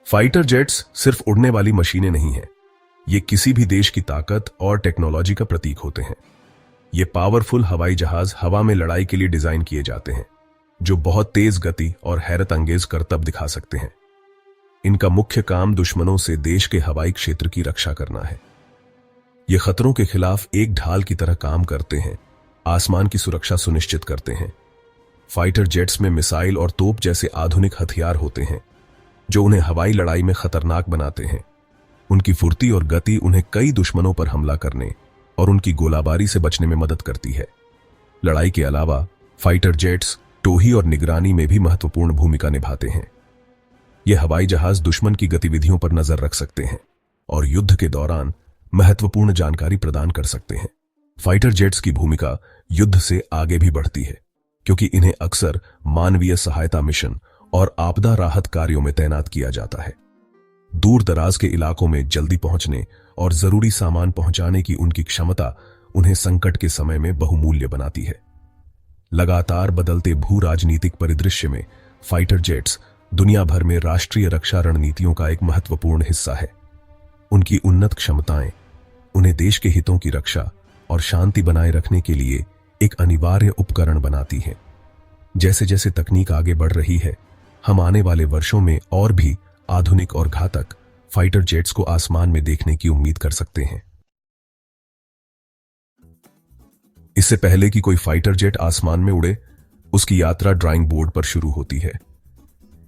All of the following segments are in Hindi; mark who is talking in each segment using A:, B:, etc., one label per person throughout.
A: फाइटर जेट्स सिर्फ उड़ने वाली मशीनें नहीं हैं। ये किसी भी देश की ताकत और टेक्नोलॉजी का प्रतीक होते हैं। ये पावरफुल हवाई जहाज हवा में लड़ाई के लिए डिजाइन किए जाते हैं, जो बहुत तेज गति और हैरत अंगेज करतब दिखा सकते हैं। इनका मुख्य काम दुश्मनों से देश के हवाई क्षेत्र की रक्षा करना है। ये खतरों के खिलाफ एक ढाल की तरह काम करते हैं, आसमान की सुरक्षा सुनिश्चित करते हैं। फाइटर जेट्स में मिसाइल और तोप जैसे आधुनिक हथियार होते हैं, जो उन्हें हवाई लड़ाई में खतरनाक बनाते हैं। उनकी फुर्ती और गति उन्हें कई दुश्मनों पर हमला करने और उनकी गोलाबारी से बचने में मदद करती है। लड़ाई के अलावा फाइटर जेट्स टोही और निगरानी में भी महत्वपूर्ण भूमिका निभाते हैं। ये हवाई जहाज दुश्मन की गतिविधियों पर नजर रख सकते हैं और युद्ध के दौरान महत्वपूर्ण जानकारी प्रदान कर सकते हैं। फाइटर जेट्स की भूमिका युद्ध से आगे भी बढ़ती है, क्योंकि इन्हें अक्सर मानवीय सहायता मिशन और आपदा राहत कार्यों में तैनात किया जाता है। दूर दराज के इलाकों में जल्दी पहुंचने और जरूरी सामान पहुंचाने की उनकी क्षमता उन्हें संकट के समय में बहुमूल्य बनाती है। लगातार बदलते भू राजनीतिक परिदृश्य में फाइटर जेट्स दुनिया भर में राष्ट्रीय रक्षा रणनीतियों का एक महत्वपूर्ण हिस्सा है। उनकी उन्नत क्षमताएं उन्हें देश के हितों की रक्षा और शांति बनाए रखने के लिए एक अनिवार्य उपकरण बनाती हैं। जैसे जैसे तकनीक आगे बढ़ रही है, हम आने वाले वर्षों में और भी आधुनिक और घातक फाइटर जेट्स को आसमान में देखने की उम्मीद कर सकते हैं। इससे पहले कि कोई फाइटर जेट आसमान में उड़े, उसकी यात्रा ड्राइंग बोर्ड पर शुरू होती है।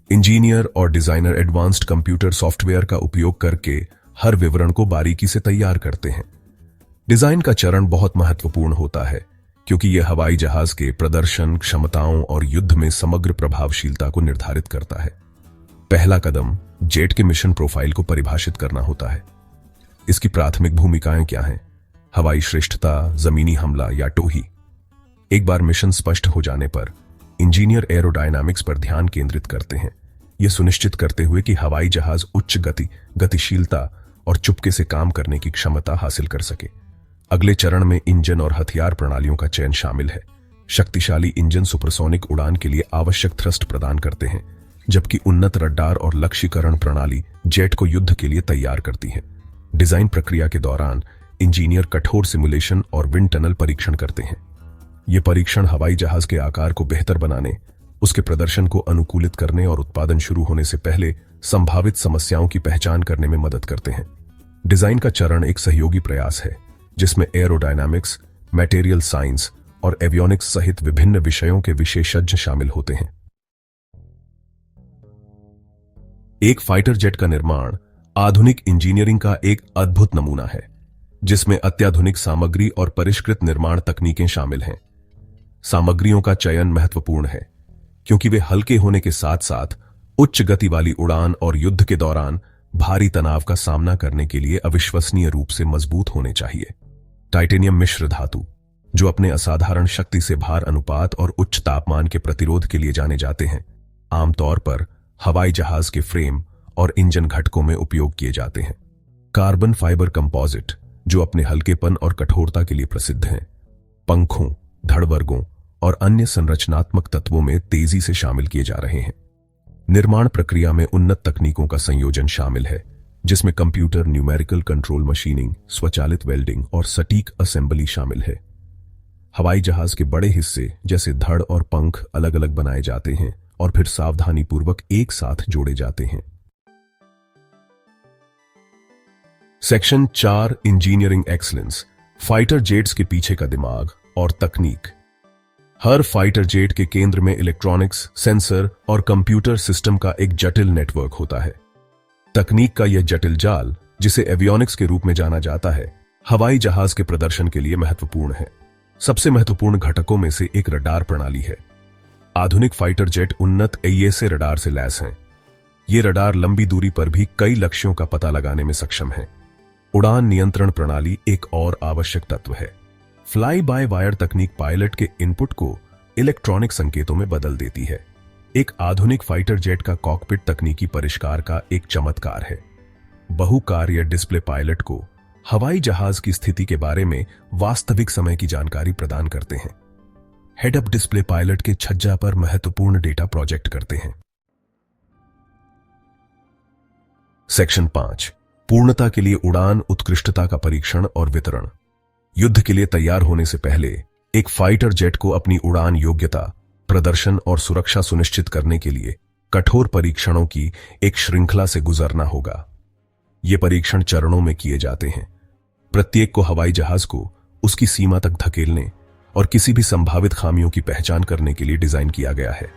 A: इंजीनियर और डिजाइनर एडवांस्ड कंप्यूटर सॉफ्टवेयर का उपयोग करके हर विवरण को बारीकी से तैयार करते हैं। डिजाइन का चरण बहुत महत्वपूर्ण होता है, क्योंकि यह हवाई जहाज के प्रदर्शन, क्षमताओं और युद्ध में समग्र प्रभावशीलता को निर्धारित करता है। पहला कदम जेट के मिशन प्रोफाइल को परिभाषित करना होता है। इसकी प्राथमिक भूमिकाएं क्या हैं? हवाई श्रेष्ठता, जमीनी हमला या टोही। एक बार मिशन स्पष्ट हो जाने पर इंजीनियर एरोडायनामिक्स पर ध्यान केंद्रित करते हैं, यह सुनिश्चित करते हुए कि हवाई जहाज उच्च गति, गतिशीलता और चुपके से काम करने की क्षमता हासिल कर सके। अगले चरण में इंजन और हथियार प्रणालियों का चयन शामिल है। शक्तिशाली इंजन सुपरसोनिक उड़ान के लिए आवश्यक थ्रस्ट प्रदान करते हैं, जबकि उन्नत रडार और लक्ष्यीकरण प्रणाली जेट को युद्ध के लिए तैयार करती है। डिजाइन प्रक्रिया के दौरान इंजीनियर कठोर सिमुलेशन और विंड टनल परीक्षण करते हैं। ये परीक्षण हवाई जहाज के आकार को बेहतर बनाने, उसके प्रदर्शन को अनुकूलित करने और उत्पादन शुरू होने से पहले संभावित समस्याओं की पहचान करने में मदद करते हैं। डिजाइन का चरण एक सहयोगी प्रयास है, जिसमें एरोडायनामिक्स, मटेरियल साइंस और एवियोनिक्स सहित विभिन्न विषयों के विशेषज्ञ शामिल होते हैं। एक फाइटर जेट का निर्माण आधुनिक इंजीनियरिंग का एक अद्भुत नमूना है, जिसमें अत्याधुनिक सामग्री और परिष्कृत निर्माण तकनीकें शामिल हैं। सामग्रियों का चयन महत्वपूर्ण है, क्योंकि वे हल्के होने के साथ साथ उच्च गति वाली उड़ान और युद्ध के दौरान भारी तनाव का सामना करने के लिए अविश्वसनीय रूप से मजबूत होने चाहिए। टाइटेनियम मिश्र धातु, जो अपने असाधारण शक्ति से भार अनुपात और उच्च तापमान के प्रतिरोध के लिए जाने जाते हैं, आमतौर पर हवाई जहाज के फ्रेम और इंजन घटकों में उपयोग किए जाते हैं। कार्बन फाइबर कंपोजिट, जो अपने हल्केपन और कठोरता के लिए प्रसिद्ध हैं, पंखों, धड़वर्गों और अन्य संरचनात्मक तत्वों में तेजी से शामिल किए जा रहे हैं। निर्माण प्रक्रिया में उन्नत तकनीकों का संयोजन शामिल है, जिसमें कंप्यूटर न्यूमेरिकल कंट्रोल मशीनिंग, स्वचालित वेल्डिंग और सटीक असेंबली शामिल है। हवाई जहाज के बड़े हिस्से जैसे धड़ और पंख अलग अलग बनाए जाते हैं और फिर सावधानीपूर्वक एक साथ जोड़े जाते हैं। Section 4, engineering excellence, fighter jets के पीछे का दिमाग और तकनीक। हर फाइटर जेट के केंद्र में इलेक्ट्रॉनिक्स, सेंसर और कंप्यूटर सिस्टम का एक जटिल नेटवर्क होता है। तकनीक का यह जटिल जाल, जिसे एवियोनिक्स के रूप में जाना जाता है, हवाई जहाज के प्रदर्शन के लिए महत्वपूर्ण है। सबसे महत्वपूर्ण घटकों में से एक रडार प्रणाली है। आधुनिक फाइटर जेट उन्नत AESA रडार से लैस हैं। ये रडार लंबी दूरी पर भी कई लक्ष्यों का पता लगाने में सक्षम है। उड़ान नियंत्रण प्रणाली एक और आवश्यक तत्व है। फ्लाई बाय वायर तकनीक पायलट के इनपुट को इलेक्ट्रॉनिक संकेतों में बदल देती है। एक आधुनिक फाइटर जेट का कॉकपिट तकनीकी परिष्कार का एक चमत्कार है। बहुकार्य डिस्प्ले पायलट को हवाई जहाज की स्थिति के बारे में वास्तविक समय की जानकारी प्रदान करते हैं। हेड अप डिस्प्ले पायलट के छज्जा पर महत्वपूर्ण डेटा प्रोजेक्ट करते हैं। सेक्शन 5, पूर्णता के लिए उड़ान उत्कृष्टता का परीक्षण और वितरण। युद्ध के लिए तैयार होने से पहले एक फाइटर जेट को अपनी उड़ान योग्यता, प्रदर्शन और सुरक्षा सुनिश्चित करने के लिए कठोर परीक्षणों की एक श्रृंखला से गुजरना होगा। ये परीक्षण चरणों में किए जाते हैं। प्रत्येक को हवाई जहाज को उसकी सीमा तक धकेलने और किसी भी संभावित खामियों की पहचान करने के लिए डिजाइन किया गया है।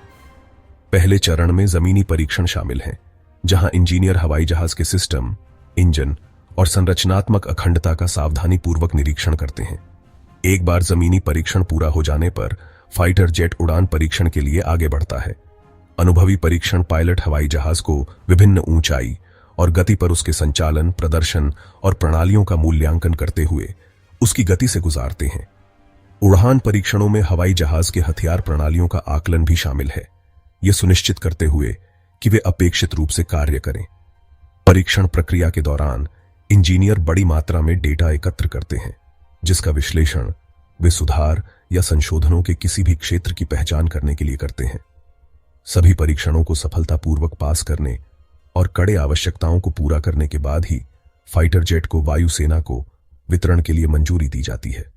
A: पहले चरण में जमीनी परीक्षण शामिल है, जहां इंजीनियर हवाई जहाज के सिस्टम, इंजन और संरचनात्मक अखंडता का सावधानीपूर्वक निरीक्षण करते हैं। एक बार जमीनी परीक्षण पूरा हो जाने पर फाइटर जेट उड़ान परीक्षण के लिए आगे बढ़ता है। अनुभवी परीक्षण पायलट हवाई जहाज को विभिन्न ऊंचाई और गति पर उसके संचालन, प्रदर्शन और प्रणालियों का मूल्यांकन करते हुए उसकी गति से गुजारते हैं। उड़ान परीक्षणों में हवाई जहाज के हथियार प्रणालियों का आकलन भी शामिल है, यह सुनिश्चित करते हुए कि वे अपेक्षित रूप से कार्य करें। परीक्षण प्रक्रिया के दौरान इंजीनियर बड़ी मात्रा में डेटा एकत्र करते हैं, जिसका विश्लेषण वे सुधार या संशोधनों के किसी भी क्षेत्र की पहचान करने के लिए करते हैं। सभी परीक्षणों को सफलतापूर्वक पास करने और कड़े आवश्यकताओं को पूरा करने के बाद ही फाइटर जेट को वायुसेना को वितरण के लिए मंजूरी दी जाती है।